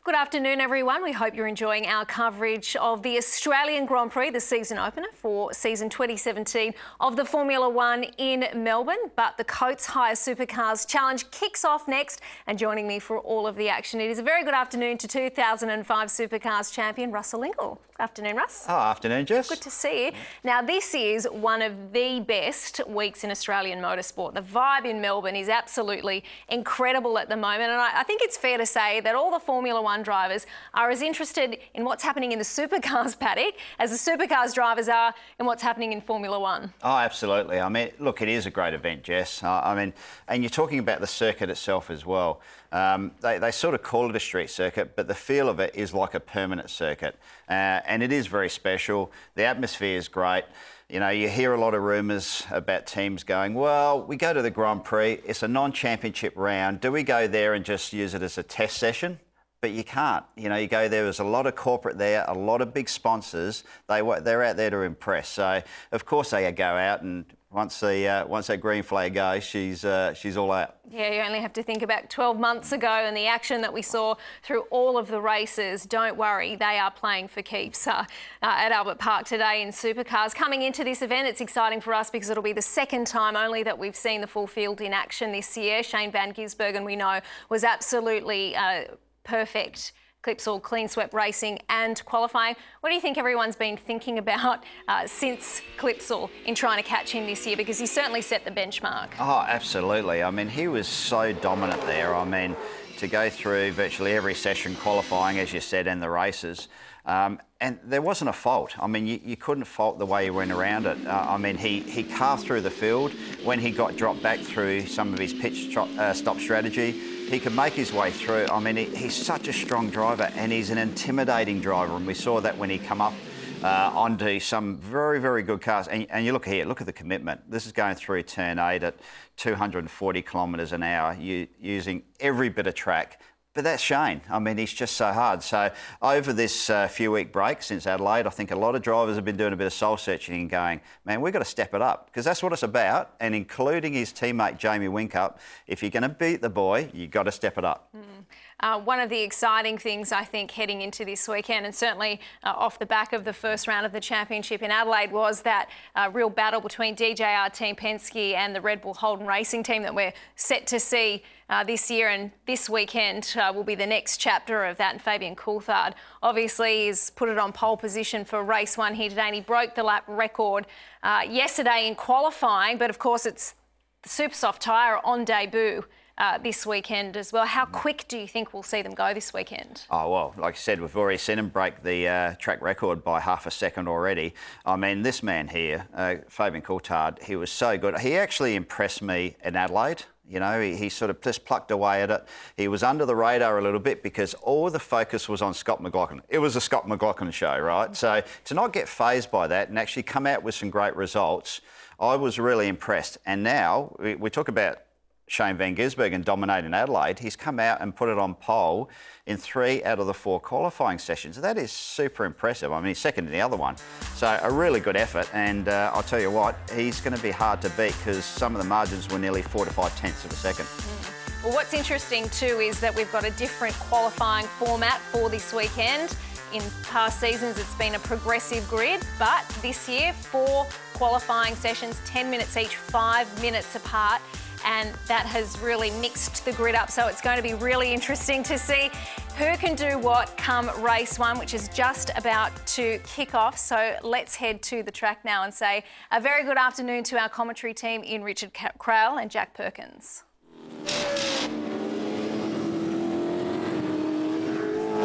Good afternoon, everyone. We hope you're enjoying our coverage of the Australian Grand Prix, the season opener for season 2017 of the Formula One in Melbourne. But the Coates Hire Supercars Challenge kicks off next, and joining me for all of the action, it is a very good afternoon to 2005 Supercars champion Russell Ingall. Good afternoon, Russ. Oh, afternoon, Jess. Good to see you. Now, this is one of the best weeks in Australian motorsport. The vibe in Melbourne is absolutely incredible at the moment, and I think it's fair to say that all the Formula One drivers are as interested in what's happening in the Supercars paddock as the Supercars drivers are in what's happening in Formula One. Oh, absolutely. I mean, look, it is a great event, Jess. And you're talking about the circuit itself as well. They sort of call it a street circuit, but the feel of it is like a permanent circuit. And it is very special. The atmosphere is great. You know, you hear a lot of rumours about teams going, well, we go to the Grand Prix, it's a non-championship round. Do we go there and just use it as a test session? But you can't. You know, you go there, there's a lot of corporate there, a lot of big sponsors. They're out there to impress. So, of course, they go out, and once that green flag goes, she's all out. Yeah, you only have to think about 12 months ago and the action that we saw through all of the races. Don't worry, they are playing for keeps at Albert Park today in Supercars. Coming into this event, it's exciting for us because it'll be the second time only that we've seen the full field in action this year. Shane Van Gisbergen, we know, was absolutely perfect. Clipsal clean swept racing and qualifying. What do you think everyone's been thinking about since Clipsal in trying to catch him this year? Because he certainly set the benchmark. Oh, absolutely. I mean, he was so dominant there. I mean, to go through virtually every session qualifying, as you said, and the races. And there wasn't a fault. I mean, you couldn't fault the way he went around it. I mean, he carved through the field. When he got dropped back through some of his pitch stop strategy, he could make his way through. I mean, he's such a strong driver, and he's an intimidating driver. And we saw that when he come up onto some very, very good cars. And you look here, look at the commitment. This is going through turn 8 at 240 kilometres an hour, using every bit of track. But that's Shane. I mean, he's just so hard. So over this few-week break since Adelaide, I think a lot of drivers have been doing a bit of soul-searching and going, man, we've got to step it up, because that's what it's about. And including his teammate, Jamie Whincup, if you're going to beat the boy, you've got to step it up. One of the exciting things, I think, heading into this weekend, and certainly off the back of the first round of the championship in Adelaide, was that real battle between DJR Team Penske and the Red Bull Holden Racing team that we're set to see this year. And this weekend will be the next chapter of that. And Fabian Coulthard obviously has put it on pole position for race 1 here today, and he broke the lap record yesterday in qualifying. But of course, it's the super soft tyre on debut this weekend as well. How quick do you think we'll see them go this weekend? Oh, well, like I said, we've already seen him break the track record by half a second already. I mean, this man here, Fabian Coulthard, he was so good. He actually impressed me in Adelaide. You know, he sort of just plucked away at it. He was under the radar a little bit because all the focus was on Scott McLaughlin. It was a Scott McLaughlin show, right? So to not get fazed by that and actually come out with some great results, I was really impressed. And now we talk about Shane Van Gisbergen dominating Adelaide. He's come out and put it on pole in 3 out of the 4 qualifying sessions. That is super impressive. I mean, he's second in the other one. So a really good effort. And I'll tell you what, he's going to be hard to beat because some of the margins were nearly 4 to 5 tenths of a second. Well, what's interesting too is that we've got a different qualifying format for this weekend. In past seasons, it's been a progressive grid, but this year, 4 qualifying sessions, 10 minutes each, 5 minutes apart. And that has really mixed the grid up. So it's going to be really interesting to see who can do what come race 1, which is just about to kick off. So let's head to the track now and say a very good afternoon to our commentary team in Richard Craill and Jack Perkins.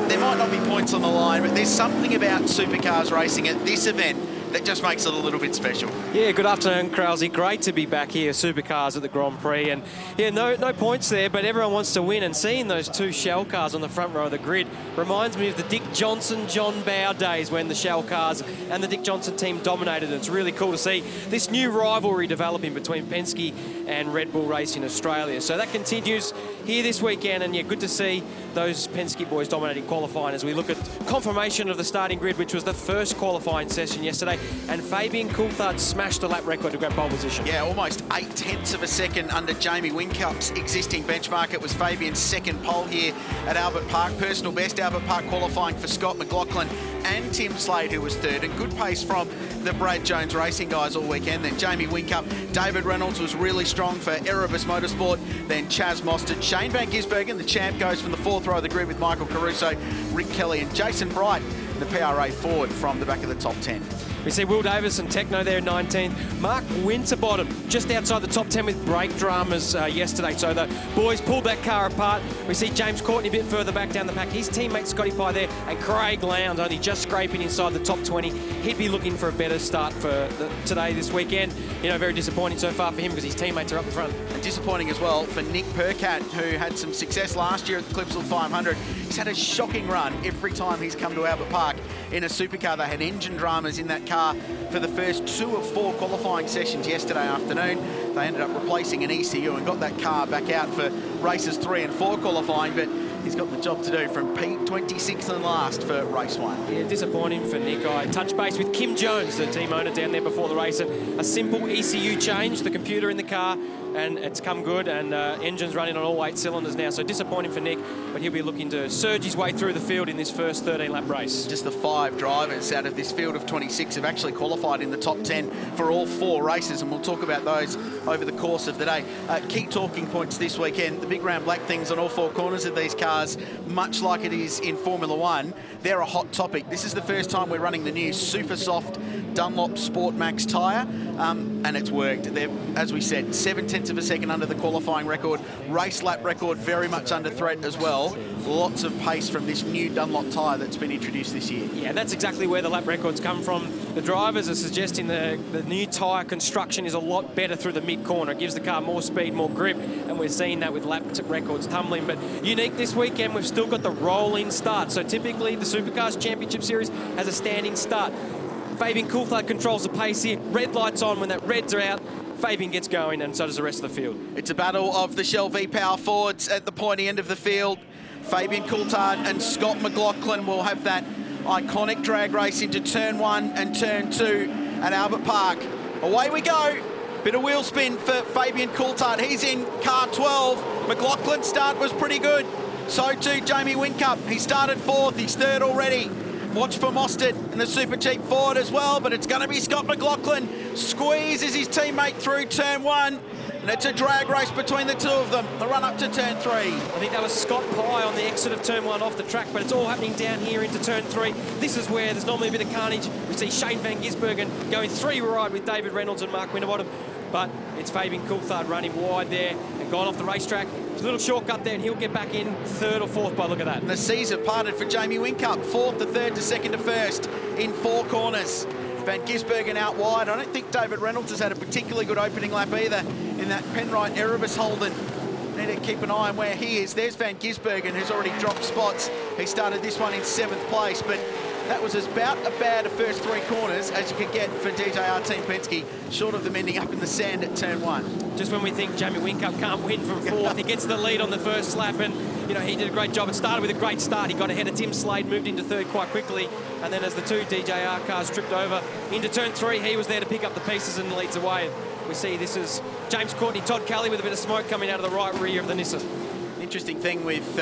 There might not be points on the line, but there's something about Supercars racing at this event that just makes it a little bit special. Yeah, good afternoon, Krause. Great to be back here, Supercars at the Grand Prix. And yeah, no points there, but everyone wants to win. And seeing those 2 Shell cars on the front row of the grid reminds me of the Dick Johnson, John Bowe days when the Shell cars and the Dick Johnson team dominated. It's really cool to see this new rivalry developing between Penske and Red Bull Racing Australia. So that continues here this weekend. And yeah, good to see those Penske boys dominating qualifying as we look at confirmation of the starting grid, which was the first qualifying session yesterday. And Fabian Coulthard smashed the lap record to grab pole position. Yeah, almost 8/10 of a second under Jamie Whincup's existing benchmark. It was Fabian's second pole here at Albert Park. Personal best Albert Park qualifying for Scott McLaughlin and Tim Slade, who was third. And good pace from the Brad Jones Racing guys all weekend. Then Jamie Whincup, David Reynolds was really strong for Erebus Motorsport. Then Chaz Mostert, Shane Van Gisbergen, the champ, goes from the fourth row of the grid with Michael Caruso, Rick Kelly and Jason Bright, the PRA Ford from the back of the top 10. We see Will Davis and Techno there in 19th. Mark Winterbottom just outside the top 10 with brake dramas yesterday. So the boys pulled that car apart. We see James Courtney a bit further back down the pack. His teammate Scotty Pye there, and Craig Lowndes only just scraping inside the top 20. He'd be looking for a better start for today, this weekend. You know, very disappointing so far for him because his teammates are up the front. And disappointing as well for Nick Percat, who had some success last year at the Clipsal 500. He's had a shocking run every time he's come to Albert Park in a supercar. They had engine dramas in that car for the first 2 of 4 qualifying sessions yesterday afternoon. They ended up replacing an ECU and got that car back out for races 3 and 4 qualifying, but he's got the job to do from P26 and last for race 1. Yeah, disappointing for Nick. I touched base with Kim Jones, the team owner down there before the race, and a simple ECU change, the computer in the car, and it's come good, and engine's running on all 8 cylinders now, so disappointing for Nick, but he'll be looking to surge his way through the field in this first 13-lap race. Just the 5 drivers out of this field of 26 have actually qualified in the top 10 for all 4 races, and we'll talk about those over the course of the day. Key talking points this weekend, the big round black things on all 4 corners of these cars, much like it is in Formula 1, they're a hot topic. This is the first time we're running the new super soft Dunlop Sport Max tyre, and it's worked. They're, as we said, 7/10 of a second under the qualifying record, race lap record very much under threat as well. Lots of pace from this new Dunlop tyre that's been introduced this year. Yeah, that's exactly where the lap records come from. The drivers are suggesting the new tyre construction is a lot better through the mid-corner. It gives the car more speed, more grip, and we're seeing that with lap records tumbling. But unique this weekend, we've still got the roll-in start. So typically the Supercars Championship Series has a standing start. Fabian Coulthard controls the pace here. Red lights on. When that reds are out, Fabian gets going, and so does the rest of the field. It's a battle of the Shell V-Power Fords at the pointy end of the field. Fabian Coulthard and Scott McLaughlin will have that iconic drag race into turn 1 and turn 2 at Albert Park. Away we go. Bit of wheel spin for Fabian Coulthard. He's in car 12. McLaughlin's start was pretty good. So too Jamie Whincup. He started 4th. He's 3rd already. Watch for Mostert and the super cheap Ford as well, but it's going to be Scott McLaughlin. Squeezes his teammate through turn 1, and it's a drag race between the 2 of them. The run up to turn 3. I think that was Scott Pye on the exit of turn 1 off the track, but it's all happening down here into turn 3. This is where there's normally a bit of carnage. We see Shane Van Gisbergen going 3 wide with David Reynolds and Mark Winterbottom, but it's Fabian Coulthard running wide there and gone off the racetrack. There's a little shortcut there, and he'll get back in 3rd or 4th by look at that. And the seas have parted for Jamie Whincup, 4th to 3rd to 2nd to 1st in 4 corners. Van Gisbergen out wide. I don't think David Reynolds has had a particularly good opening lap either in that Penrite Erebus Holden. Need to keep an eye on where he is. There's Van Gisbergen, who's already dropped spots. He started this one in 7th place, but that was about a bad a first 3 corners as you could get for DJR Team Penske, short of them ending up in the sand at turn 1. Just when we think Jamie Whincup can't win from 4th, he gets the lead on the first lap, and you know, he did a great job. It started with a great start. He got ahead of Tim Slade, moved into 3rd quite quickly, and then as the 2 DJR cars tripped over into turn 3, he was there to pick up the pieces and leads away. We see this is James Courtney, Todd Kelly with a bit of smoke coming out of the right rear of the Nissan. Interesting thing with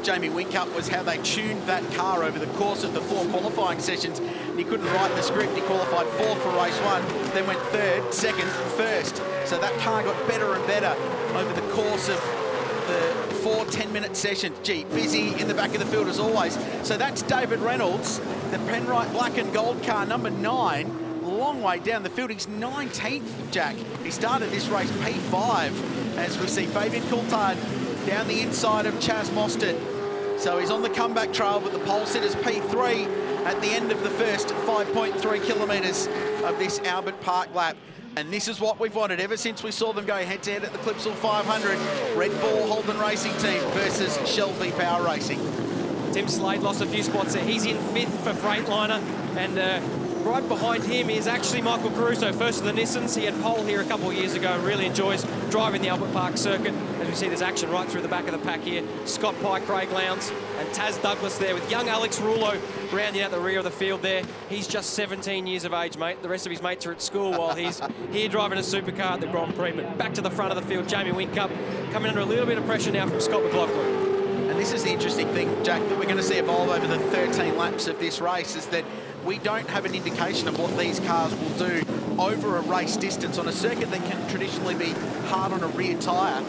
Jamie Whincup was how they tuned that car over the course of the 4 qualifying sessions. And he couldn't write the script. He qualified 4th for race 1, then went 3rd, 2nd, 1st. So that car got better and better over the course of the 4 10-minute sessions. Gee, busy in the back of the field as always. So that's David Reynolds, the Penrite black and gold car, number 9. Long way down the field. He's 19th, Jack. He started this race P5 as we see Fabian Coulthard down the inside of Chaz Mostert. So he's on the comeback trail, but the pole sitters P3 at the end of the first 5.3 kilometres of this Albert Park lap. And this is what we've wanted ever since we saw them go head-to-head at the Clipsal 500. Red Bull Holden Racing Team versus Shell V-Power Racing. Tim Slade lost a few spots there. He's in 5th for Freightliner, and right behind him is actually Michael Caruso, first of the Nissans. He had pole here a couple of years ago and really enjoys driving the Albert Park circuit. As we see, there's action right through the back of the pack here. Scott Pye, Craig Lowndes and Taz Douglas there with young Alex Rouleau rounding out the rear of the field there. He's just 17 years of age, mate. The rest of his mates are at school while he's here driving a supercar at the Grand Prix. But back to the front of the field, Jamie Whincup coming under a little bit of pressure now from Scott McLaughlin. And this is the interesting thing, Jack, that we're going to see evolve over the 13 laps of this race, is that we don't have an indication of what these cars will do over a race distance on a circuit that can traditionally be hard on a rear tyre.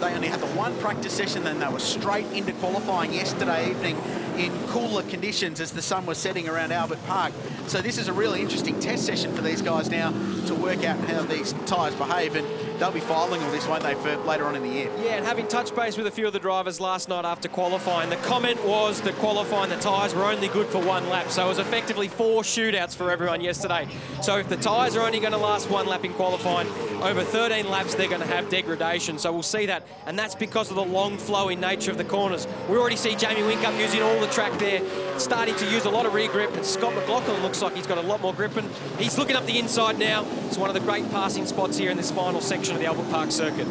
They only had the one practice session, then they were straight into qualifying yesterday evening in cooler conditions as the sun was setting around Albert Park. So this is a really interesting test session for these guys now to work out how these tyres behave, and they'll be filing all this, won't they, for later on in the year? Yeah, and having touched base with a few of the drivers last night after qualifying, the comment was that qualifying the tyres were only good for one lap. So it was effectively 4 shootouts for everyone yesterday. So if the tyres are only going to last one lap in qualifying, over 13 laps they're going to have degradation. So we'll see that, and that's because of the long flowing nature of the corners. We already see Jamie Whincup using all the track there, starting to use a lot of rear grip, and Scott McLaughlin looks like he's got a lot more grip, and he's looking up the inside now. It's one of the great passing spots here in this final section of the Albert Park circuit.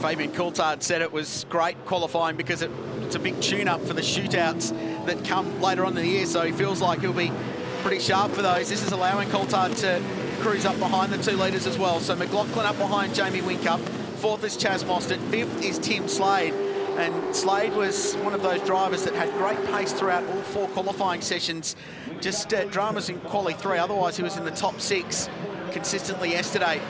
Fabian Coulthard said it was great qualifying because it's a big tune-up for the shootouts that come later on in the year, so he feels like he'll be pretty sharp for those. This is allowing Coulthard to cruise up behind the 2 leaders as well. So McLaughlin up behind Jamie Whincup. 4th is Chaz Mostert. 5th is Tim Slade. And Slade was one of those drivers that had great pace throughout all 4 qualifying sessions. Just dramas in quali 3. Otherwise, he was in the top 6 consistently yesterday.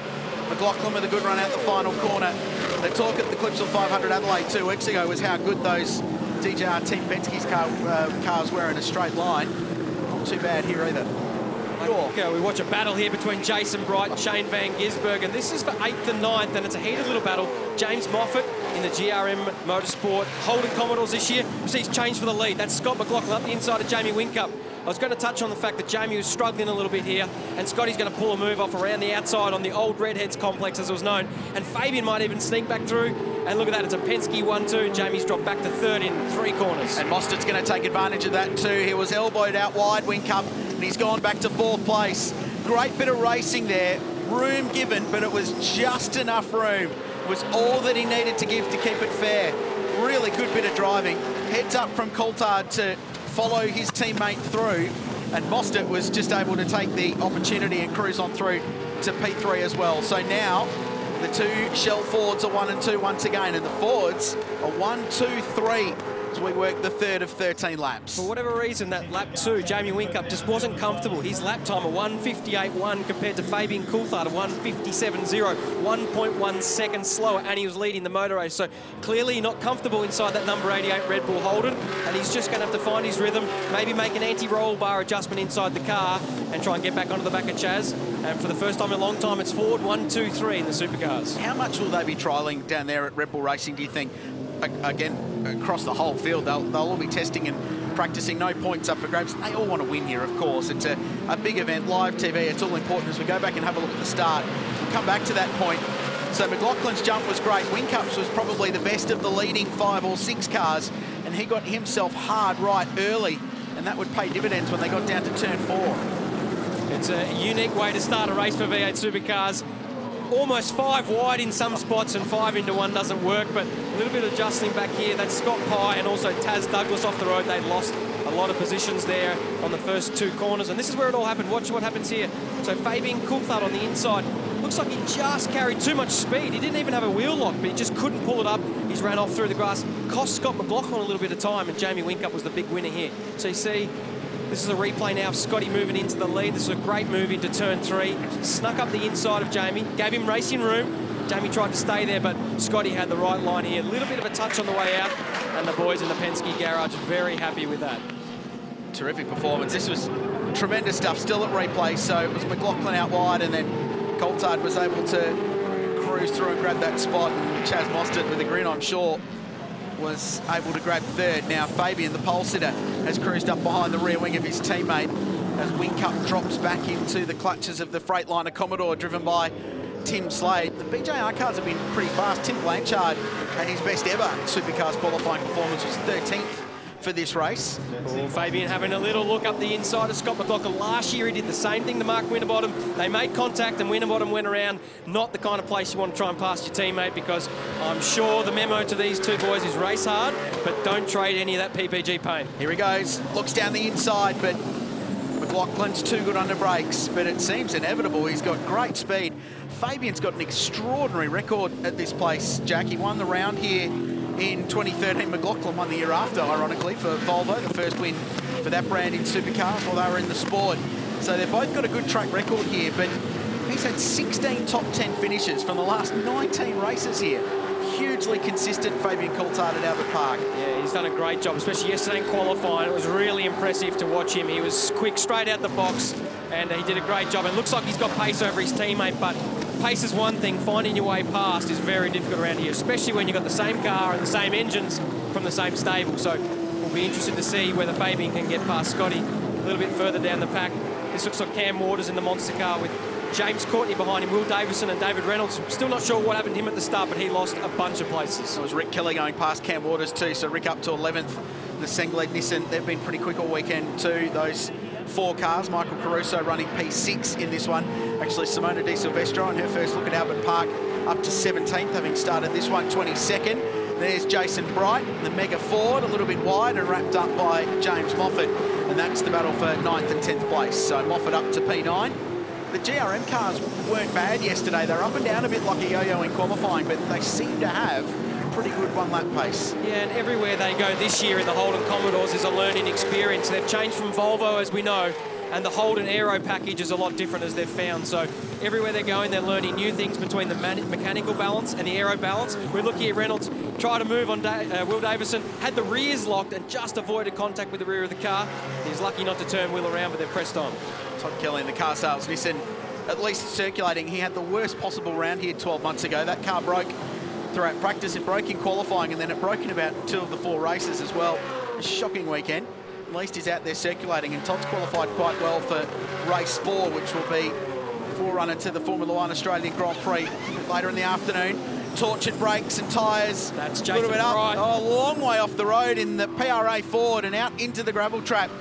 McLaughlin with a good run out the final corner. The talk at the Clipsal 500 Adelaide 2 weeks ago was how good those DJR Team Penske's cars were in a straight line. Not too bad here either. We watch a battle here between Jason Bright and Shane Van Gisbergen, and this is for 8th and 9th, and it's a heated little battle. James Moffat in the GRM Motorsport holding Commodores this year. We see he's changed for the lead. That's Scott McLaughlin up the inside of Jamie Whincup. I was going to touch on the fact that Jamie was struggling a little bit here, and Scotty's going to pull a move off around the outside on the old Redheads complex, as it was known, and Fabian might even sneak back through. And look at that, it's a Penske 1-2. Jamie's dropped back to 3rd in 3 corners. And Mostert's going to take advantage of that too. He was elbowed out wide, Whincup, and he's gone back to 4th place. Great bit of racing there. Room given, but it was just enough room. It was all that he needed to give to keep it fair. Really good bit of driving. Heads up from Coulthard to follow his teammate through, and Mostert was just able to take the opportunity and cruise on through to P3 as well. So now the 2 Shell Fords are 1 and 2 once again, and the Fords are 1, 2, 3 as we work the 3rd of 13 laps. For whatever reason, that lap 2, Jamie Whincup just wasn't comfortable. His lap time of 1:58.1 compared to Fabian Coulthard of 1:57.0, 1.1 seconds slower, and he was leading the motor race. So clearly not comfortable inside that number 88 Red Bull Holden, and he's just going to have to find his rhythm, maybe make an anti-roll bar adjustment inside the car and try and get back onto the back of Chaz. And for the first time in a long time, it's Ford 1, 2, 3 in the supercars. How much will they be trialling down there at Red Bull Racing, do you think? Again, across the whole field, they'll all be testing and practicing. No points up for grabs. They all want to win here, of course. It's a big event, live TV. It's all important. As we go back and have a look at the start, we'll come back to that point. So McLaughlin's jump was great. Whincup's was probably the best of the leading 5 or 6 cars, and he got himself hard right early, and that would pay dividends when they got down to turn 4. It's a unique way to start a race for V8 Supercars. Almost 5 wide in some spots, and 5 into 1 doesn't work, but a little bit of adjusting back here. That's Scott Pye and also Taz Douglas off the road. They lost a lot of positions there on the first 2 corners, and this is where it all happened. Watch what happens here. So Fabian Coulthard on the inside. Looks like he just carried too much speed. He didn't even have a wheel lock, but he just couldn't pull it up. He's ran off through the grass. Cost Scott McLaughlin a little bit of time, and Jamie Whincup was the big winner here. So you see, this is a replay now of Scotty moving into the lead. This is a great move into turn 3. Snuck up the inside of Jamie, gave him racing room. Jamie tried to stay there, but Scotty had the right line here. A little bit of a touch on the way out, and the boys in the Penske garage very happy with that. Terrific performance. This was tremendous stuff. Still at replay, so it was McLaughlin out wide, and then Coulthard was able to cruise through and grab that spot. And Chaz Mostert, with a grin, I'm sure, was able to grab 3rd. Now Fabian, the pole sitter, has cruised up behind the rear wing of his teammate as Whincup drops back into the clutches of the Freightliner Commodore, driven by Tim Slade. The BJR cars have been pretty fast. Tim Blanchard had his best ever Supercars qualifying performance, was 13th for this race. Well, Fabian having a little look up the inside of Scott McLaughlin. Last year he did the same thing to Mark Winterbottom. They made contact and Winterbottom went around. Not the kind of place you want to try and pass your teammate, because I'm sure the memo to these two boys is race hard, but don't trade any of that PPG pain. Here he goes, looks down the inside, but McLaughlin's too good under brakes, but it seems inevitable. He's got great speed. Fabian's got an extraordinary record at this place, Jack. He won the round here in 2013. McLaughlin won the year after, ironically, for Volvo, the first win for that brand in Supercars while they were in the sport. So they've both got a good track record here, but he's had 16 top 10 finishes from the last 19 races here. Hugely consistent, Fabian Coulthard at Albert Park. Yeah, he's done a great job, especially yesterday in qualifying. It was really impressive to watch him. He was quick, straight out the box, and he did a great job. It looks like he's got pace over his teammate, but pace is one thing. Finding your way past is very difficult around here, especially when you've got the same car and the same engines from the same stable. So we'll be interested to see whether Fabian can get past Scotty a little bit further down the pack. This looks like Cam Waters in the monster car with James Courtney behind him, Will Davison and David Reynolds. Still not sure what happened to him at the start, but he lost a bunch of places. It was Rick Kelly going past Cam Waters too, so Rick up to 11th. The Senglet Nissan, they've been pretty quick all weekend too, those four cars. Michael Caruso running P6 in this one. Actually, Simona Di Silvestro on her first look at Albert Park up to 17th, having started this one 22nd. There's Jason Bright, the Mega Ford, a little bit wide and wrapped up by James Moffat. And that's the battle for 9th and 10th place. So Moffat up to P9. The GRM cars weren't bad yesterday. They're up and down a bit like a yo-yo in qualifying, but they seem to have pretty good one-lap pace. Yeah, and everywhere they go this year in the Holden Commodores is a learning experience. They've changed from Volvo, as we know, and the Holden Aero package is a lot different, as they've found. So everywhere they're going, they're learning new things between the mechanical balance and the aero balance. We're looking at Reynolds try to move on Will Davison, had the rears locked and just avoided contact with the rear of the car. He's lucky not to turn Will around, but they've pressed on. Todd Kelly in the car sales Nissan, at least circulating. He had the worst possible round here 12 months ago. That car broke throughout practice, it broke in qualifying, and then it broke in about 2 of the 4 races as well. A shocking weekend. At least he's out there circulating, and Todd's qualified quite well for race 4, which will be forerunner to the Formula 1 Australian Grand Prix later in the afternoon. Tortured brakes and tyres. That's a little bit up, right. a long way off the road in the PRA Ford and out into the gravel trap.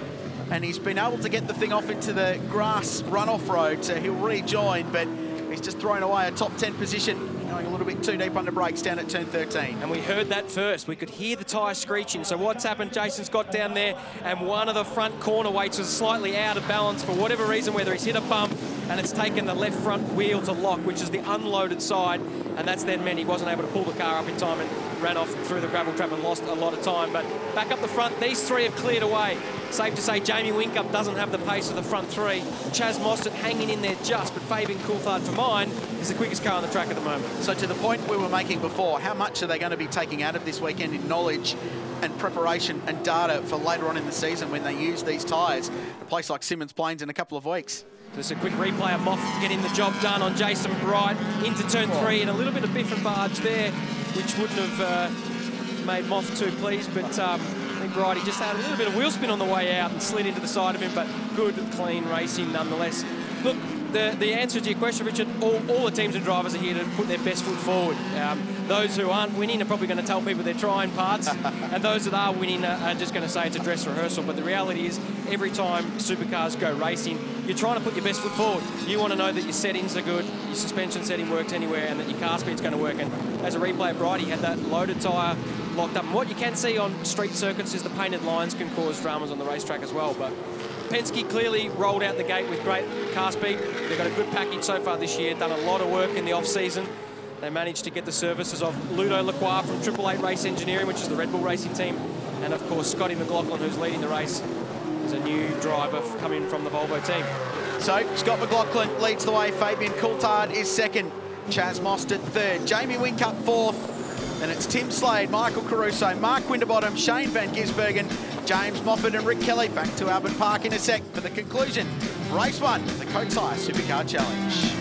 And he's been able to get the thing off into the grass runoff road, so he'll rejoin, but he's just thrown away a top 10 position, going a little bit too deep under brakes down at turn 13. And we heard that first. We could hear the tyre screeching. So what's happened, Jason's got down there, and one of the front corner weights was slightly out of balance for whatever reason, whether he's hit a bump, and it's taken the left front wheel to lock, which is the unloaded side, and that's then meant he wasn't able to pull the car up in time and ran off through the gravel trap and lost a lot of time. But back up the front, these three have cleared away. Safe to say Jamie Whincup doesn't have the pace of the front three. Chaz Mostert hanging in there just, but Fabian Coulthard, for mine, is the quickest car on the track at the moment. So to the point we were making before, how much are they going to be taking out of this weekend in knowledge and preparation and data for later on in the season when they use these tyres? A place like Simmons Plains in a couple of weeks. Just a quick replay of Moffat getting the job done on Jason Bright into turn 3, and a little bit of biff and barge there, which wouldn't have made Moff too pleased, but I think Bright, he just had a little bit of wheel spin on the way out and slid into the side of him, but good, clean racing nonetheless. Look, the answer to your question, Richard, all the teams and drivers are here to put their best foot forward. Those who aren't winning are probably going to tell people they're trying parts, and those that are winning are just going to say it's a dress rehearsal. But the reality is, every time supercars go racing, you're trying to put your best foot forward. You want to know that your settings are good, your suspension setting works anywhere, and that your car speed's going to work. And as a replay of Bright, he had that loaded tyre locked up. And what you can see on street circuits is the painted lines can cause dramas on the racetrack as well. But Penske clearly rolled out the gate with great car speed. They've got a good package so far this year, done a lot of work in the off-season. They managed to get the services of Ludo Lacroix from 888 Race Engineering, which is the Red Bull racing team, and of course Scotty McLaughlin, who's leading the race, is a new driver coming from the Volvo team. So Scott McLaughlin leads the way, Fabian Coulthard is second, Chaz Mostert third, Jamie Whincup fourth, and it's Tim Slade, Michael Caruso, Mark Winterbottom, Shane Van Gisbergen, James Moffat and Rick Kelly back to Albert Park in a sec for the conclusion of race 1 of the Coatside Supercar Challenge.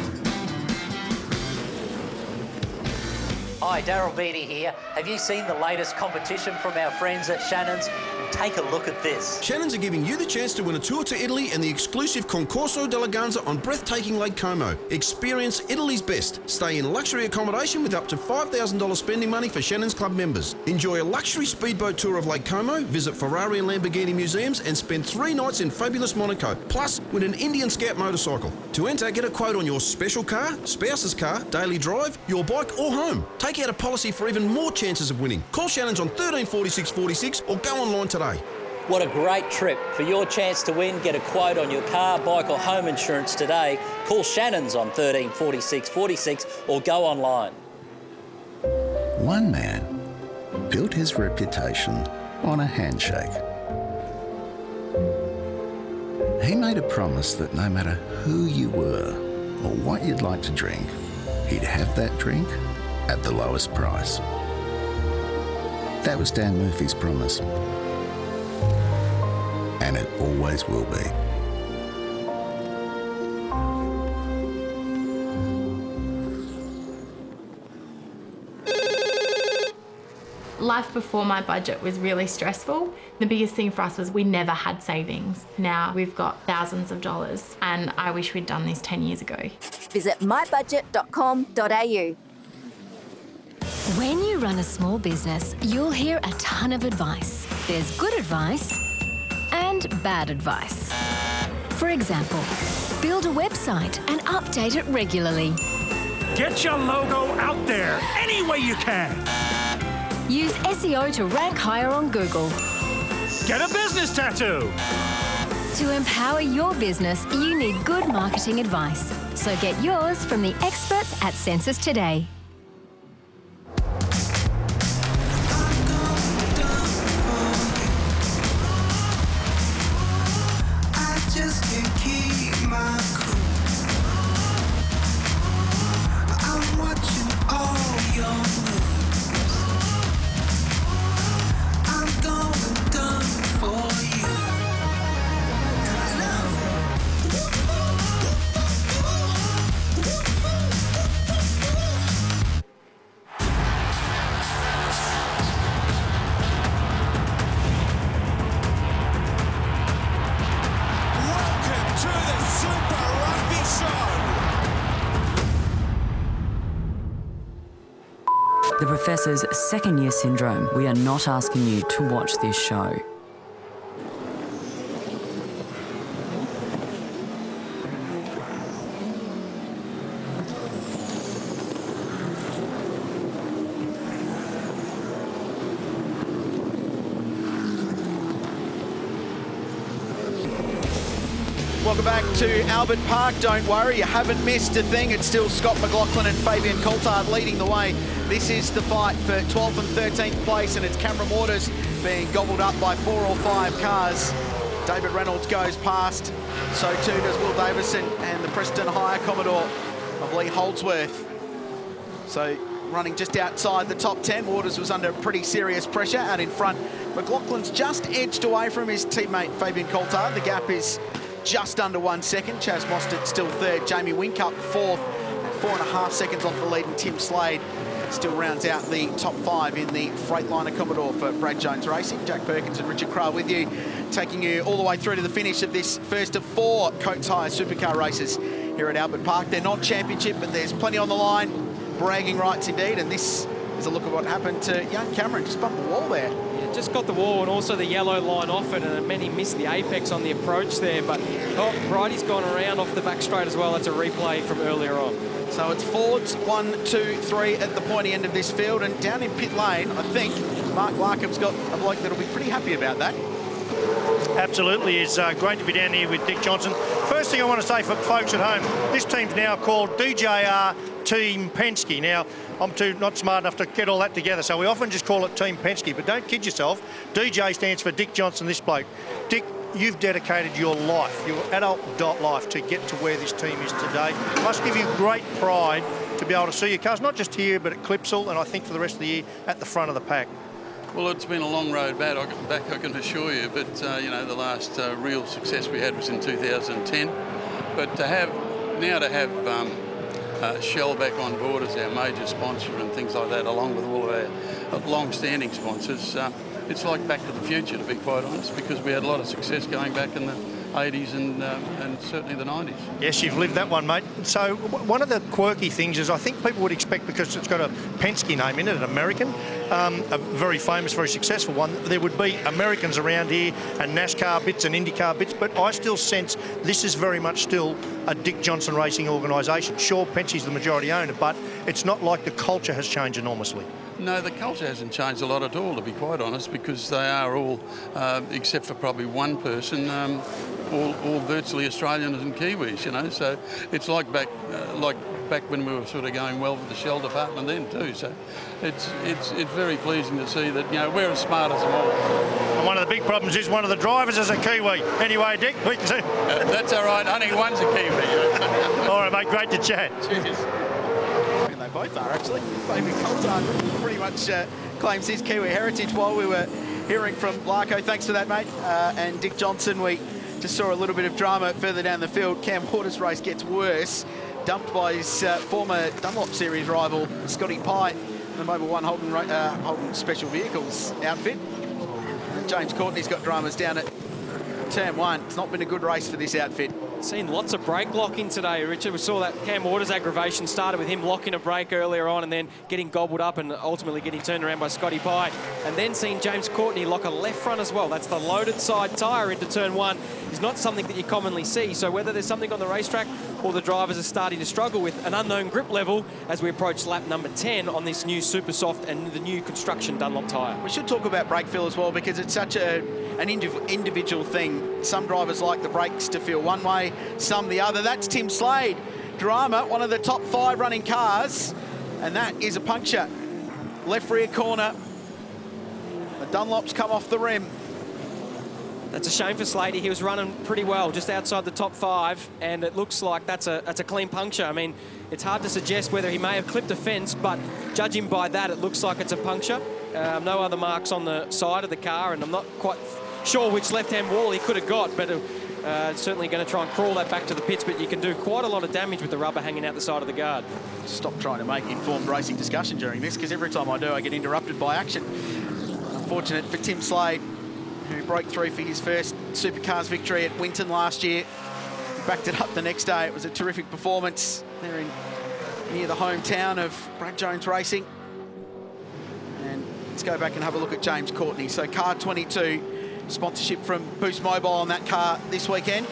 Hi, Daryl Beattie here. Have you seen the latest competition from our friends at Shannon's? Take a look at this. Shannon's are giving you the chance to win a tour to Italy and the exclusive Concorso d'Eleganza on breathtaking Lake Como. Experience Italy's best. Stay in luxury accommodation with up to $5,000 spending money for Shannon's Club members. Enjoy a luxury speedboat tour of Lake Como, visit Ferrari and Lamborghini museums and spend 3 nights in fabulous Monaco. Plus, win an Indian Scout motorcycle. To enter, get a quote on your special car, spouse's car, daily drive, your bike or home. Take out a policy for even more chances of winning. Call Shannon's on 134646 or go online today. What a great trip. For your chance to win, get a quote on your car, bike or home insurance today. Call Shannon's on 134646 or go online. One man built his reputation on a handshake. He made a promise that no matter who you were or what you'd like to drink, he'd have that drink at the lowest price. That was Dan Murphy's promise. And it always will be. Life before my budget was really stressful. The biggest thing for us was we never had savings. Now we've got thousands of dollars and I wish we'd done this 10 years ago. Visit mybudget.com.au. When you run a small business, you'll hear a ton of advice. There's good advice and bad advice. For example, build a website and update it regularly. Get your logo out there any way you can. Use SEO to rank higher on Google. Get a business tattoo. To empower your business, you need good marketing advice. So get yours from the experts at Census Today. The Professor's second-year syndrome. We are not asking you to watch this show. Welcome back to Albert Park. Don't worry, you haven't missed a thing. It's still Scott McLaughlin and Fabian Coulthard leading the way. This is the fight for 12th and 13th place, and it's Cameron Waters being gobbled up by 4 or 5 cars. David Reynolds goes past, so too does Will Davison and the Preston Hire Commodore of Lee Holdsworth. So running just outside the top 10. Waters was under pretty serious pressure out in front. McLaughlin's just edged away from his teammate Fabian Coulthard. The gap is just under 1 second. Chaz Mostert still third. Jamie Whincup fourth. 4.5 seconds off the lead, and Tim Slade still rounds out the top 5 in the Freightliner Commodore for Brad Jones Racing. Jack Perkins and Richard Craill with you, taking you all the way through to the finish of this first of 4 Coates Hire Supercar races here at Albert Park. They're not championship, but there's plenty on the line. Bragging rights indeed, and this is a look at what happened to young Cameron. Just bumped the wall there. Yeah, just got the wall and also the yellow line off it, and many missed the apex on the approach there. But Bridie's gone around off the back straight as well. That's a replay from earlier on. So it's Fords 1, 2, 3 at the pointy end of this field, and down in pit lane, I think Mark Larkham's got a bloke that'll be pretty happy about that. Absolutely, it's great to be down here with Dick Johnson. First thing I want to say for folks at home, this team's now called DJR Team Penske. Now, I'm not smart enough to get all that together, so we often just call it Team Penske, but don't kid yourself. DJ stands for Dick Johnson, this bloke. Dick, you've dedicated your life, your adult life, to get to where this team is today. It must give you great pride to be able to see your cars, not just here, but at Clipsal, and I think for the rest of the year, at the front of the pack. Well, it's been a long road back, I can assure you, but, you know, the last real success we had was in 2010. But to have Shell back on board as our major sponsor and things like that, along with all of our long-standing sponsors. It's like Back to the Future, to be quite honest, because we had a lot of success going back in the 80s and certainly the 90s. Yes, you've lived that one, mate. So one of the quirky things is I think people would expect, because it's got a Penske name in it, an American, a very famous, very successful one, there would be Americans around here and NASCAR bits and IndyCar bits, but I still sense this is very much still a Dick Johnson racing organisation. Sure, Penske's the majority owner, but it's not like the culture has changed enormously. No, the culture hasn't changed a lot at all, to be quite honest, because they are all, except for probably one person, all virtually Australians and Kiwis, you know. So it's like back when we were sort of going well with the Shell department then too. So it's very pleasing to see that, you know, we're as smart as them all. And one of the big problems is one of the drivers is a Kiwi. Anyway, Dick, we can see. That's all right. Only one's a Kiwi. All right, mate. Great to chat. Cheers. They both are, actually. David Coulthard pretty much claims his Kiwi heritage while we were hearing from Larko. Thanks for that, mate. And Dick Johnson, we just saw a little bit of drama further down the field. Cam Waters' race gets worse. Dumped by his former Dunlop Series rival, Scotty Pye, the Mobil 1 Holden Special Vehicles outfit. James Courtney's got dramas down at turn 1. It's not been a good race for this outfit. Seen lots of brake locking today, Richard. We saw that Cam Waters aggravation started with him locking a brake earlier on and then getting gobbled up and ultimately getting turned around by Scotty Pye. And then seeing James Courtney lock a left front as well. That's the loaded side tyre into turn 1. Is not something that you commonly see. So whether there's something on the racetrack or the drivers are starting to struggle with an unknown grip level as we approach lap number 10 on this new Super Soft and the new construction Dunlop tyre. We should talk about brake feel as well, because it's such an individual thing. Some drivers like the brakes to feel one way, some the other. That's Tim Slade. Drama, one of the top 5 running cars, and that is a puncture. Left rear corner. The Dunlop's come off the rim. That's a shame for Slady. He was running pretty well, just outside the top 5, and it looks like that's a clean puncture. I mean, it's hard to suggest whether he may have clipped a fence, but judging by that, it looks like it's a puncture. No other marks on the side of the car, and I'm not quite sure which left-hand wall he could have got, but certainly going to try and crawl that back to the pits, but you can do quite a lot of damage with the rubber hanging out the side of the guard. Stop trying to make informed racing discussion during this, because every time I do, I get interrupted by action. Unfortunate for Tim Slade, who broke through for his first Supercars victory at Winton last year. He backed it up the next day. It was a terrific performance there near the hometown of Brad Jones Racing. And let's go back and have a look at James Courtney. So car 22, sponsorship from Boost Mobile on that car this weekend.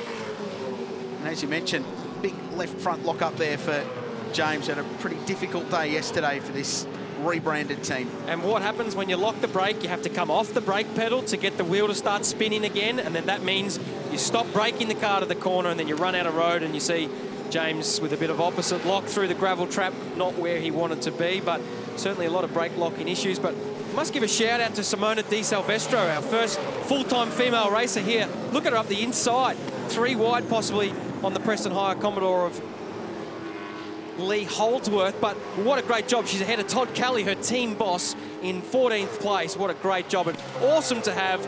And as you mentioned, big left front lock up there for James. Had a pretty difficult day yesterday for this rebranded team. And what happens when you lock the brake, you have to come off the brake pedal to get the wheel to start spinning again, and then that means you stop braking the car to the corner and then you run out of road, and you see James with a bit of opposite lock through the gravel trap, not where he wanted to be, but certainly a lot of brake locking issues. But must give a shout out to Simona Di Silvestro, our first full-time female racer here. Look at her up the inside, 3 wide possibly on the Preston Hire Commodore of Lee Holdsworth, but what a great job. She's ahead of Todd Kelly, her team boss, in 14th place. What a great job, and awesome to have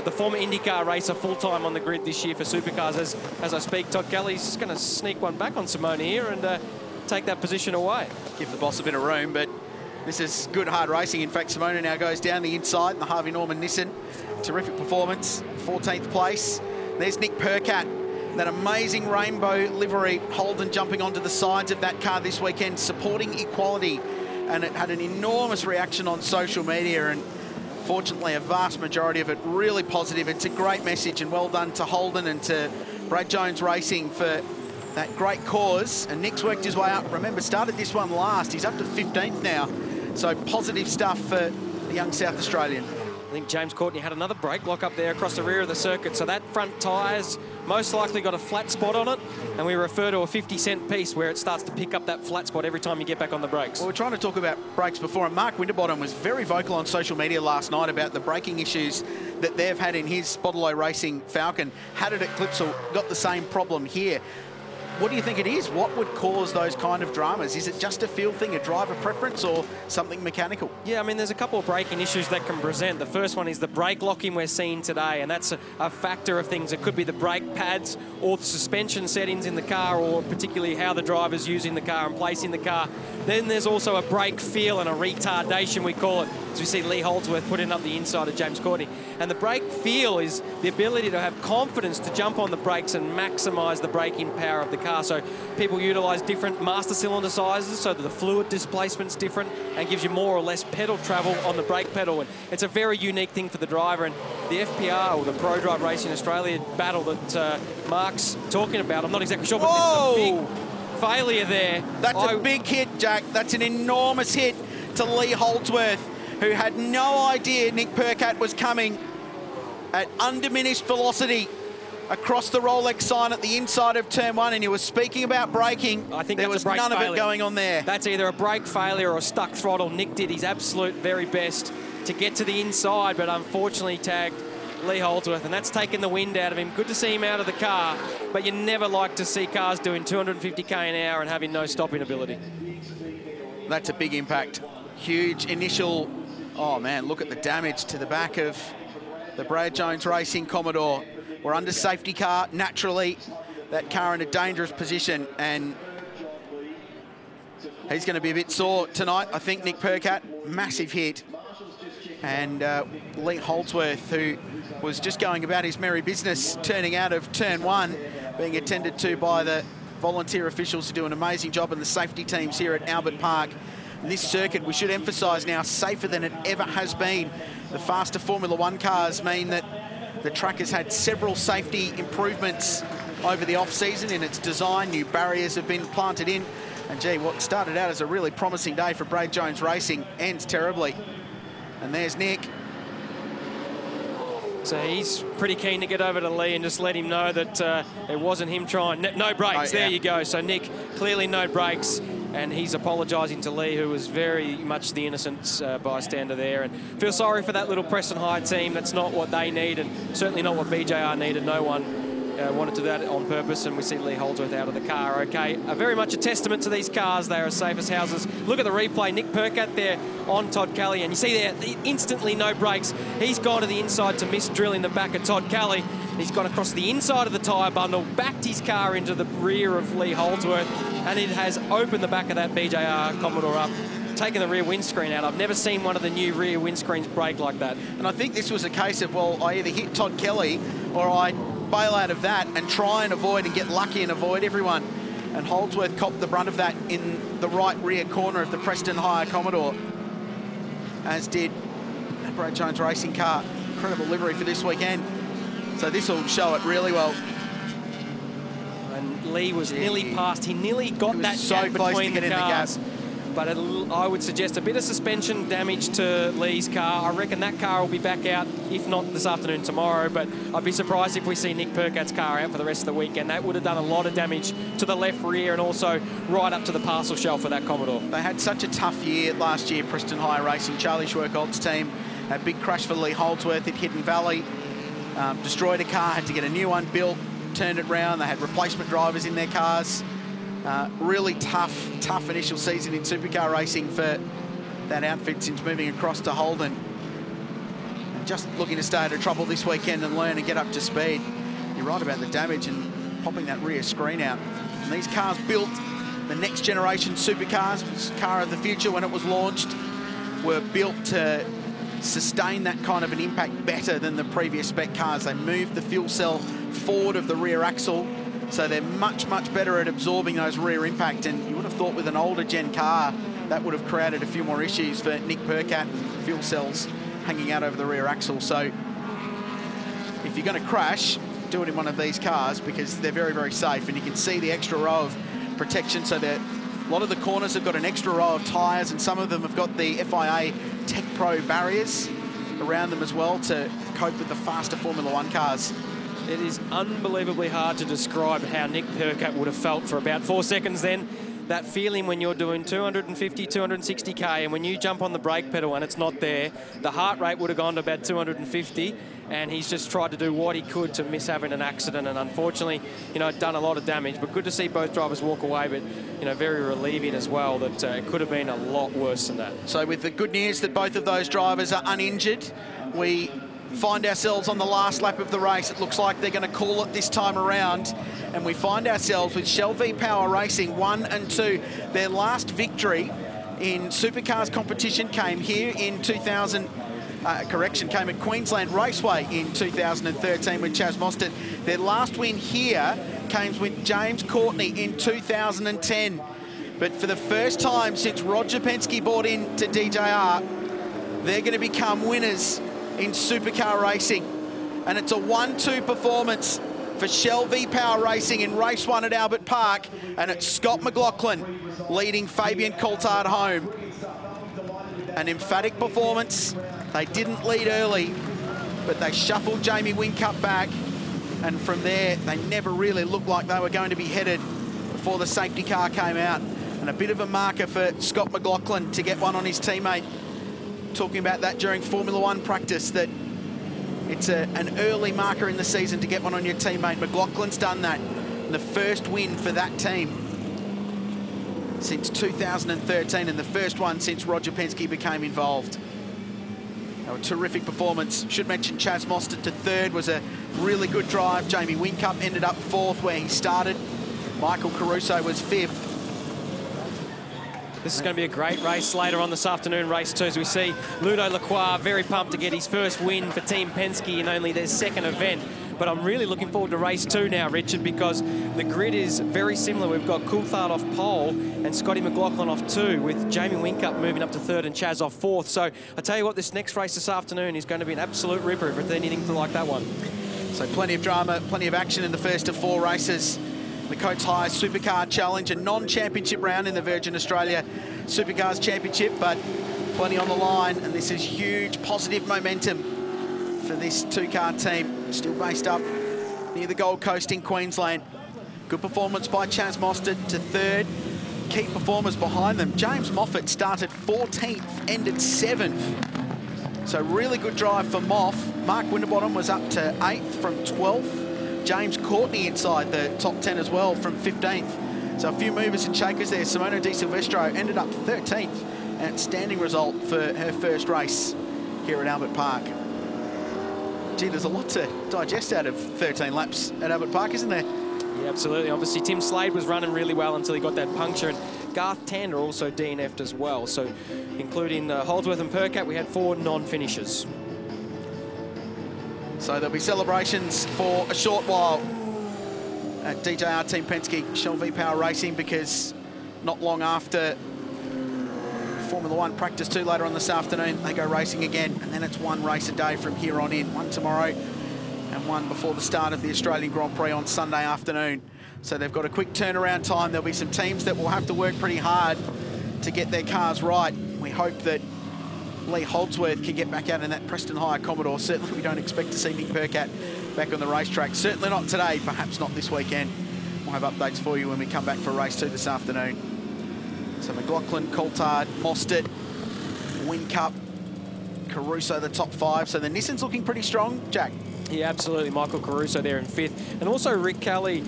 the former IndyCar racer full-time on the grid this year for Supercars. As I speak, Todd Kelly's going to sneak one back on Simona here and take that position away. Give the boss a bit of room, but this is good, hard racing. In fact, Simona now goes down the inside in the Harvey Norman Nissan. Terrific performance, 14th place. There's Nick Percat. That amazing rainbow livery, Holden jumping onto the sides of that car this weekend, supporting equality. And it had an enormous reaction on social media, and fortunately a vast majority of it really positive. It's a great message, and well done to Holden and to Brad Jones Racing for that great cause. And Nick's worked his way up. Remember, started this one last. He's up to 15th now. So positive stuff for the young South Australian. I think James Courtney had another brake lock up there across the rear of the circuit, so that front tyre's most likely got a flat spot on it, and we refer to a 50-cent piece where it starts to pick up that flat spot every time you get back on the brakes. Well, we're trying to talk about brakes before, and Mark Winterbottom was very vocal on social media last night about the braking issues that they've had in his Spottolo Racing Falcon. Had it at Clipsal, got the same problem here. What do you think it is? What would cause those kind of dramas? Is it just a feel thing, a driver preference, or something mechanical? Yeah, I mean, there's a couple of braking issues that can present. The first one is the brake locking we're seeing today, and that's a factor of things. It could be the brake pads or the suspension settings in the car, or particularly how the driver's using the car and placing the car. Then there's also a brake feel and a retardation, we call it, as we see Lee Holdsworth putting up the inside of James Courtney. And the brake feel is the ability to have confidence to jump on the brakes and maximise the braking power of the car. So people utilise different master cylinder sizes so that the fluid displacement's different and gives you more or less pedal travel on the brake pedal. And it's a very unique thing for the driver. And the FPR, or the Pro Drive Racing Australia battle that Mark's talking about, I'm not exactly sure, but this is a big failure there. That's a big hit, Jack. That's an enormous hit to Lee Holdsworth, who had no idea Nick Percat was coming at undiminished velocity across the Rolex sign at the inside of turn 1, and he was speaking about braking. I think there was none of it going on there. That's either a brake failure or a stuck throttle. Nick did his absolute very best to get to the inside, but unfortunately tagged Lee Holdsworth, and that's taken the wind out of him. Good to see him out of the car, but you never like to see cars doing 250k an hour and having no stopping ability. That's a big impact. Huge initial... Oh, man, look at the damage to the back of the Brad Jones Racing Commodore. We're under safety car. Naturally, that car in a dangerous position, and he's going to be a bit sore tonight. I think Nick Percat, massive hit. And Lee Holdsworth, who was just going about his merry business, turning out of turn 1, being attended to by the volunteer officials who do an amazing job, and the safety teams here at Albert Park. And this circuit, we should emphasise now, safer than it ever has been. The faster Formula 1 cars mean that the track has had several safety improvements over the off-season in its design. New barriers have been planted in. And, gee, what started out as a really promising day for Brad Jones Racing ends terribly. And there's Nick. So he's pretty keen to get over to Lee and just let him know that it wasn't him trying. No brakes, there you go. So Nick, clearly no brakes. And he's apologising to Lee, who was very much the innocent bystander there. And feel sorry for that little Preston High team. That's not what they need, and certainly not what BJR needed. No one wanted to do that on purpose, and we see Lee Holdsworth out of the car. Okay, very much a testament to these cars. They are as safe as houses. Look at the replay. Nick Percat there on Todd Kelly, and you see there, instantly no brakes. He's gone to the inside to miss drilling the back of Todd Kelly. He's gone across the inside of the tyre bundle, backed his car into the rear of Lee Holdsworth, and it has opened the back of that BJR Commodore up, taken the rear windscreen out. I've never seen one of the new rear windscreens break like that. And I think this was a case of, well, I either hit Todd Kelly or I bail out of that and try and avoid and get lucky and avoid everyone. And Holdsworth copped the brunt of that in the right rear corner of the Preston Hire Commodore, as did the Brad Jones Racing car. Incredible livery for this weekend. So this will show it really well. And Lee was nearly past. He nearly got that gap between the cars. But I would suggest a bit of suspension damage to Lee's car. I reckon that car will be back out, if not this afternoon, tomorrow. But I'd be surprised if we see Nick Percat's car out for the rest of the weekend. That would have done a lot of damage to the left rear and also right up to the parcel shelf for that Commodore. They had such a tough year last year, Preston High Racing. Charlie Schwerkold's team had a big crash for Lee Holdsworth at Hidden Valley. Destroyed a car, had to get a new one built, turned it round. They had replacement drivers in their cars. Really tough initial season in supercar racing for that outfit since moving across to Holden. And just looking to stay out of trouble this weekend and learn and get up to speed. You're right about the damage and popping that rear screen out. And these cars built, the next generation supercars, car of the future when it was launched, were built to sustain that kind of an impact better than the previous spec cars. They moved the fuel cell forward of the rear axle, so they're much better at absorbing those rear impact. And you would have thought with an older gen car that would have created a few more issues for Nick Percat and fuel cells hanging out over the rear axle. So if you're going to crash, do it in one of these cars because they're very safe. And you can see the extra row of protection. So a lot of the corners have got an extra row of tyres, and some of them have got the FIA Tech Pro barriers around them as well to cope with the faster Formula 1 cars. It is unbelievably hard to describe how Nick Percat would have felt for about 4 seconds then. that feeling when you're doing 250, 260k, and when you jump on the brake pedal and it's not there, the heart rate would have gone to about 250, and he's just tried to do what he could to miss having an accident, and unfortunately, you know, done a lot of damage. But good to see both drivers walk away, but, you know, very relieving as well that it could have been a lot worse than that. So with the good news that both of those drivers are uninjured, we find ourselves on the last lap of the race. It looks like they're going to call it this time around, and we find ourselves with Shell V Power Racing 1 and 2. Their last victory in Supercars competition came here in came at Queensland Raceway in 2013 with Chaz Mostert. Their last win here came with James Courtney in 2010. But for the first time since Roger Penske bought into DJR, they're going to become winners in supercar racing. And it's a 1-2 performance for Shell V Power Racing in race 1 at Albert Park, and it's Scott McLaughlin leading Fabian Coulthard home. An emphatic performance. They didn't lead early, but they shuffled Jamie Whincup back, and from there they never really looked like they were going to be headed before the safety car came out. And a bit of a marker for Scott McLaughlin to get one on his teammate. Talking about that during Formula One practice, that it's an early marker in the season to get one on your teammate. McLaughlin's done that. And the first win for that team since 2013, and the first one since Roger Penske became involved. A terrific performance. Should mention Chaz Mostert to third was a really good drive. Jamie Whincup ended up fourth where he started. Michael Caruso was fifth. This is going to be a great race later on this afternoon, race 2, as we see Ludo Lacroix very pumped to get his first win for Team Penske in only their second event. But I'm really looking forward to race 2 now, Richard, because the grid is very similar. We've got Coulthard off pole and Scotty McLaughlin off 2, with Jamie Whincup moving up to 3rd and Chaz off 4th. So I tell you what, this next race this afternoon is going to be an absolute ripper if it's anything like that one. So plenty of drama, plenty of action in the first of 4 races. The Coates High Supercar Challenge, a non-championship round in the Virgin Australia Supercars Championship, but plenty on the line, and this is huge positive momentum for this 2-car team, still based up near the Gold Coast in Queensland. Good performance by Chaz Mostert to 3rd. Key performers behind them. James Moffat started 14th, ended 7th. So really good drive for Moff. Mark Winterbottom was up to 8th from 12th. James Courtney inside the top 10 as well from 15th. So a few movers and shakers there. Simona Di Silvestro ended up 13th. Outstanding result for her first race here at Albert Park. Gee, there's a lot to digest out of 13 laps at Albert Park, isn't there? Yeah, absolutely. Obviously, Tim Slade was running really well until he got that puncture, and Garth Tander also DNF'd as well. So, including Holdsworth and Percat, we had 4 non-finishers. So there'll be celebrations for a short while at DJR Team Penske Shell V Power Racing, because not long after Formula One practice 2 later on this afternoon, they go racing again, and then it's 1 race a day from here on in. 1 tomorrow and 1 before the start of the Australian Grand Prix on Sunday afternoon. So they've got a quick turnaround time. There'll be some teams that will have to work pretty hard to get their cars right. We hope that Lee Holdsworth can get back out in that Preston Hire Commodore. Certainly we don't expect to see Nick Percat back on the racetrack. Certainly not today, perhaps not this weekend. We'll have updates for you when we come back for race 2 this afternoon. So McLaughlin, Coulthard, Mostert, Whincup, Caruso, the top 5. So the Nissan's looking pretty strong, Jack. Yeah, absolutely. Michael Caruso there in 5th. And also Rick Kelly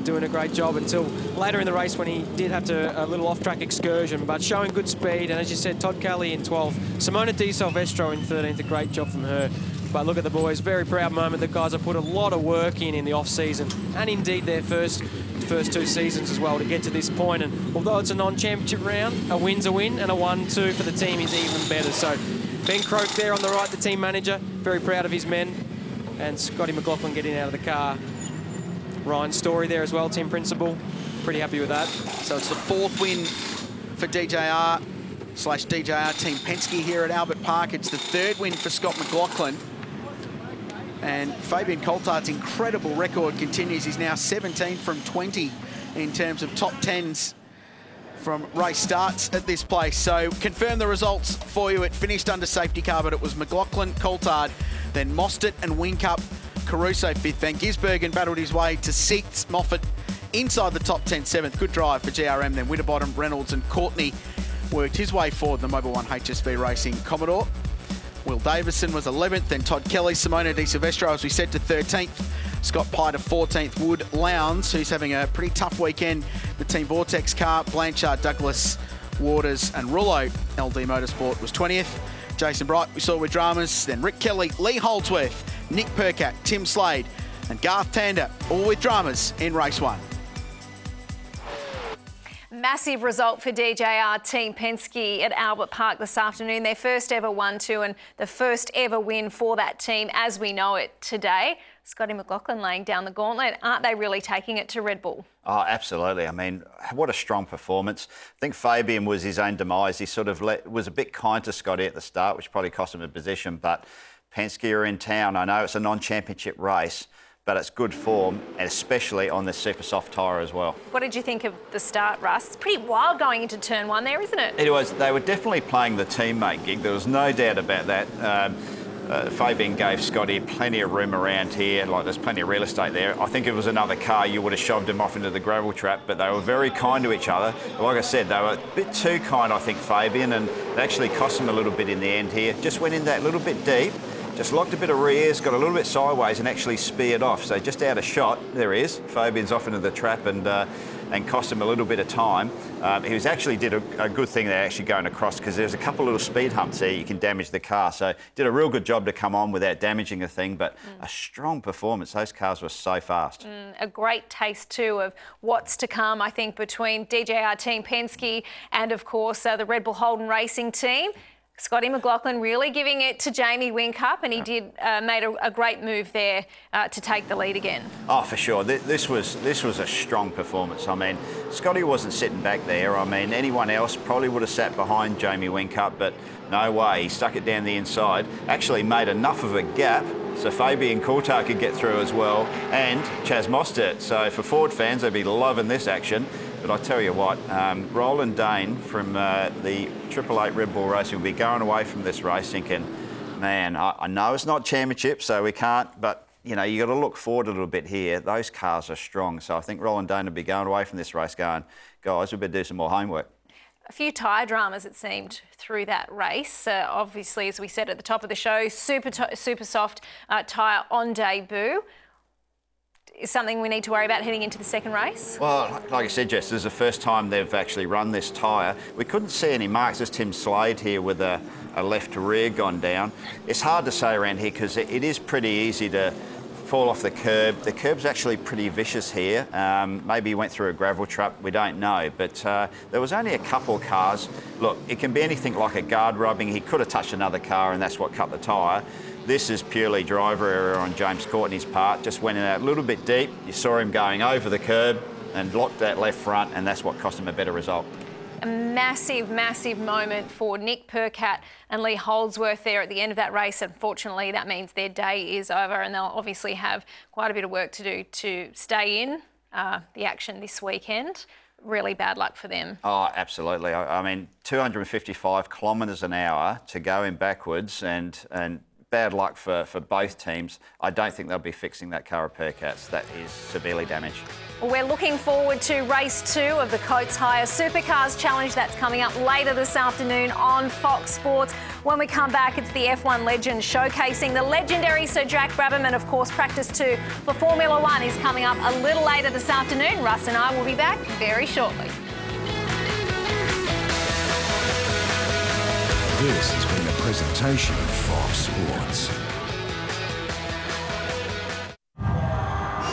doing a great job until later in the race when he did have to a little off-track excursion, but showing good speed. And as you said, Todd Kelly in 12th. Simona Di Silvestro in 13th. A great job from her. But look at the boys. Very proud moment. The guys have put a lot of work in the off-season, and indeed their first 2 seasons as well to get to this point. And although it's a non-championship round, a win's a win, and a 1-2 for the team is even better. So Ben Croak there on the right, the team manager, very proud of his men. And Scotty McLaughlin getting out of the car. Ryan Story there as well, team principal. Pretty happy with that. So it's the 4th win for DJR/DJR Team Penske here at Albert Park. It's the 3rd win for Scott McLaughlin. And Fabian Coulthard's incredible record continues. He's now 17 from 20 in terms of top 10s from race starts at this place. So confirm the results for you. It finished under safety car, but it was McLaughlin, Coulthard, then Mostert and Whincup, Caruso 5th. Van Gisbergen battled his way to 6th. Moffat inside the top 10 7th. Good drive for GRM, then Winterbottom, Reynolds and Courtney worked his way forward in the Mobil 1 HSV Racing Commodore. Will Davison was 11th, then Todd Kelly, Simona Di Silvestro, as we said, to 13th. Scott Pye to 14th. Wood Lowndes, who's having a pretty tough weekend. The Team Vortex car, Blanchard, Douglas, Waters and Rullo. LD Motorsport was 20th. Jason Bright we saw with dramas. Then Rick Kelly, Lee Holdsworth, Nick Percat, Tim Slade and Garth Tander, all with dramas in race 1. Massive result for DJR Team Penske at Albert Park this afternoon. Their first ever 1-2 and the first ever win for that team as we know it today. Scotty McLaughlin laying down the gauntlet. Aren't they really taking it to Red Bull? Oh, absolutely. I mean, what a strong performance. I think Fabian was his own demise. He sort of was a bit kind to Scotty at the start, which probably cost him a position, but Penske are in town. I know it's a non-championship race, but it's good form, and especially on the super soft tyre as well. What did you think of the start, Russ? It's pretty wild going into turn 1 there, isn't it? It was. They were definitely playing the teammate gig. There was no doubt about that. Fabian gave Scotty plenty of room around here, like there's plenty of real estate there. I think if it was another car, you would have shoved him off into the gravel trap, but they were very kind to each other. Like I said, they were a bit too kind, I think, Fabian, and it actually cost him a little bit in the end here. Just went in that little bit deep, just locked a bit of rears, got a little bit sideways and actually speared off. So just out of shot, there he is. Fabian's off into the trap and cost him a little bit of time. He was actually did a good thing there, actually going across, because there's a couple of little speed humps there you can damage the car. So did a real good job to come on without damaging a thing, but a strong performance. Those cars were so fast. A great taste too of what's to come, I think, between DJR Team Penske and, of course, the Red Bull Holden Racing team. Scotty McLaughlin really giving it to Jamie Whincup, and he made a great move there to take the lead again. Oh, for sure. This was a strong performance. I mean, Scotty wasn't sitting back there. I mean, anyone else probably would have sat behind Jamie Whincup, but no way. He stuck it down the inside, actually made enough of a gap so Fabian Coulthard could get through as well, and Chaz Mostert. So for Ford fans, they'd be loving this action. But I tell you what, Roland Dane from the 888 Red Bull Racing will be going away from this race thinking, man, I know it's not championship, so we can't, but you know, you got to look forward a little bit here. Those cars are strong. So I think Roland Dane will be going away from this race going, guys, we better do some more homework. A few tyre dramas, it seemed, through that race. Obviously, as we said at the top of the show, super soft tyre on debut. Is something we need to worry about heading into the second race? Well, like I said, Jess, this is the first time they've actually run this tyre. We couldn't see any marks. There's Tim Slade here with a left rear gone down. It's hard to say around here because it is pretty easy to fall off the curb. The curb's actually pretty vicious here. Maybe he went through a gravel trap, we don't know. But there was only a couple of cars. Look, it can be anything like a guard rubbing. He could have touched another car and that's what cut the tyre. This is purely driver error on James Courtney's part. Just went in a little bit deep. You saw him going over the curb and locked that left front, and that's what cost him a better result. A massive, massive moment for Nick Percat and Lee Holdsworth there at the end of that race. Unfortunately, that means their day is over, and they'll obviously have quite a bit of work to do to stay in the action this weekend. Really bad luck for them. Oh, absolutely. I mean, 255 kilometres an hour to go in backwards and bad luck for both teams. I don't think they'll be fixing that car of Percat's. That is severely damaged. Well, we're looking forward to race 2 of the Coates Hire Supercars Challenge. That's coming up later this afternoon on Fox Sports. When we come back, it's the F1 Legends showcasing the legendary Sir Jack Brabham, and of course Practice 2 for Formula 1 is coming up a little later this afternoon. Russ and I will be back very shortly. This has been a presentation of Fox Sports.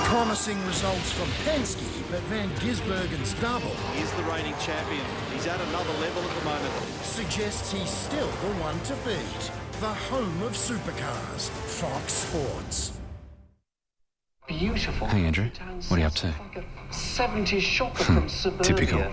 Promising results from Penske, but Van Gisbergen's double. He's the reigning champion. He's at another level at the moment. Suggests he's still the one to beat. The home of supercars, Fox Sports. Beautiful. Hey, Andrew. What are you up to? Like a 70s shopper from suburbia. Typical.